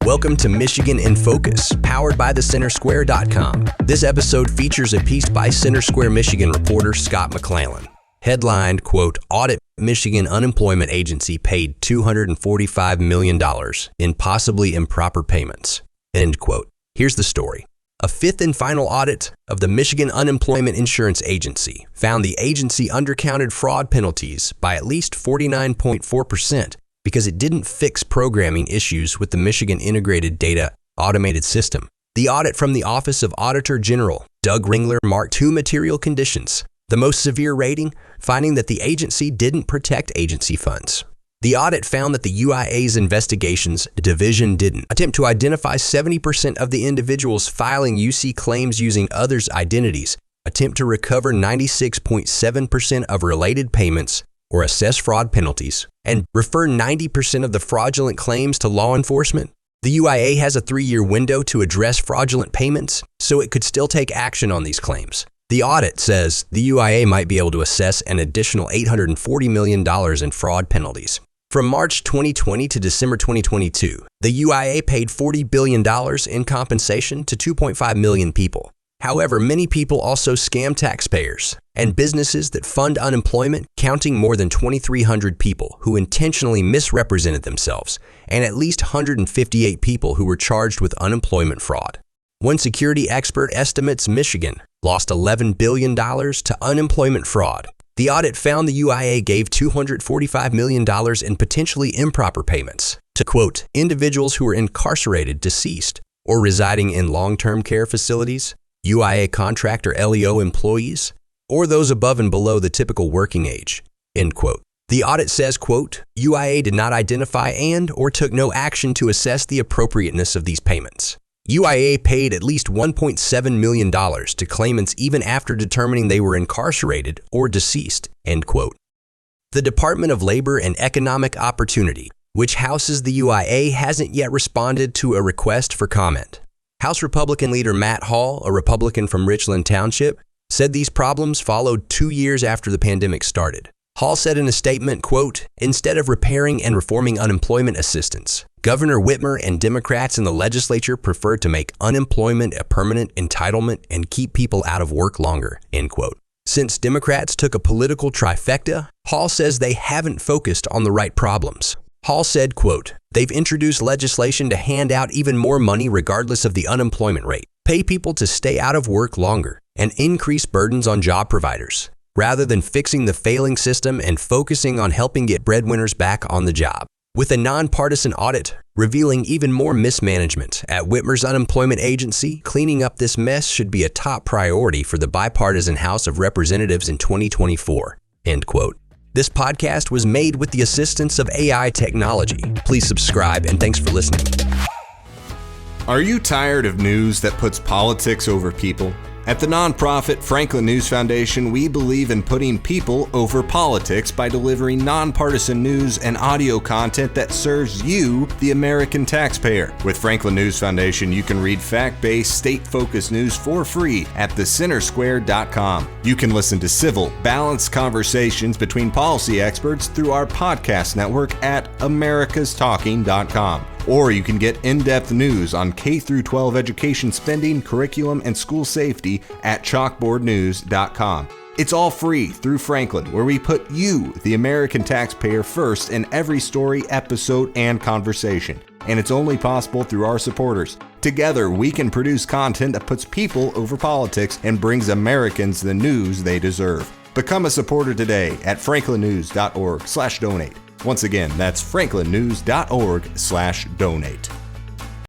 Welcome to Michigan in Focus, powered by thecentersquare.com. This episode features a piece by Center Square, Michigan reporter Scott McClellan. Headlined, quote, Audit, Michigan Unemployment Agency paid $245 million in possibly improper payments, end quote. Here's the story. A fifth and final audit of the Michigan Unemployment Insurance Agency found the agency undercounted fraud penalties by at least 49.4% because it didn't fix programming issues with the Michigan Integrated Data Automated System. The audit from the Office of Auditor General, Doug Ringler, marked two material conditions. The most severe rating, finding that the agency didn't protect agency funds. The audit found that the UIA's investigations division didn't attempt to identify 70% of the individuals filing UC claims using others' identities, attempt to recover 96.7% of related payments or assess fraud penalties, and refer 90% of the fraudulent claims to law enforcement. The UIA has a 3-year window to address fraudulent payments, so it could still take action on these claims. The audit says the UIA might be able to assess an additional $840 million in fraud penalties. From March 2020 to December 2022, the UIA paid $40 billion in compensation to 2.5 million people. However, many people also scam taxpayers and businesses that fund unemployment, counting more than 2,300 people who intentionally misrepresented themselves, and at least 158 people who were charged with unemployment fraud. One security expert estimates Michigan lost $11 billion to unemployment fraud. The audit found the UIA gave $245 million in potentially improper payments to, quote, individuals who were incarcerated, deceased, or residing in long-term care facilities, UIA contractor LEO employees, or those above and below the typical working age, end quote. The audit says, quote, UIA did not identify and or took no action to assess the appropriateness of these payments. UIA paid at least $1.7 million to claimants even after determining they were incarcerated or deceased, end quote. The Department of Labor and Economic Opportunity, which houses the UIA, hasn't yet responded to a request for comment. House Republican leader Matt Hall, a Republican from Richland Township, said these problems followed 2 years after the pandemic started. Hall said in a statement, quote, instead of repairing and reforming unemployment assistance, Governor Whitmer and Democrats in the legislature preferred to make unemployment a permanent entitlement and keep people out of work longer, end quote. Since Democrats took a political trifecta, Hall says they haven't focused on the right problems. Hall said, quote, they've introduced legislation to hand out even more money regardless of the unemployment rate, pay people to stay out of work longer, and increase burdens on job providers, rather than fixing the failing system and focusing on helping get breadwinners back on the job. With a nonpartisan audit revealing even more mismanagement at Whitmer's unemployment agency, cleaning up this mess should be a top priority for the bipartisan House of Representatives in 2024, end quote. This podcast was made with the assistance of AI technology. Please subscribe, and thanks for listening. Are you tired of news that puts politics over people? At the nonprofit Franklin News Foundation, we believe in putting people over politics by delivering nonpartisan news and audio content that serves you, the American taxpayer. With Franklin News Foundation, you can read fact-based, state-focused news for free at thecentersquare.com. You can listen to civil, balanced conversations between policy experts through our podcast network at americastalking.com. Or you can get in-depth news on K-12 education spending, curriculum, and school safety at chalkboardnews.com. It's all free through Franklin, where we put you, the American taxpayer, first in every story, episode, and conversation. And it's only possible through our supporters. Together, we can produce content that puts people over politics and brings Americans the news they deserve. Become a supporter today at franklinnews.org/donate. Once again, that's franklinnews.org/donate.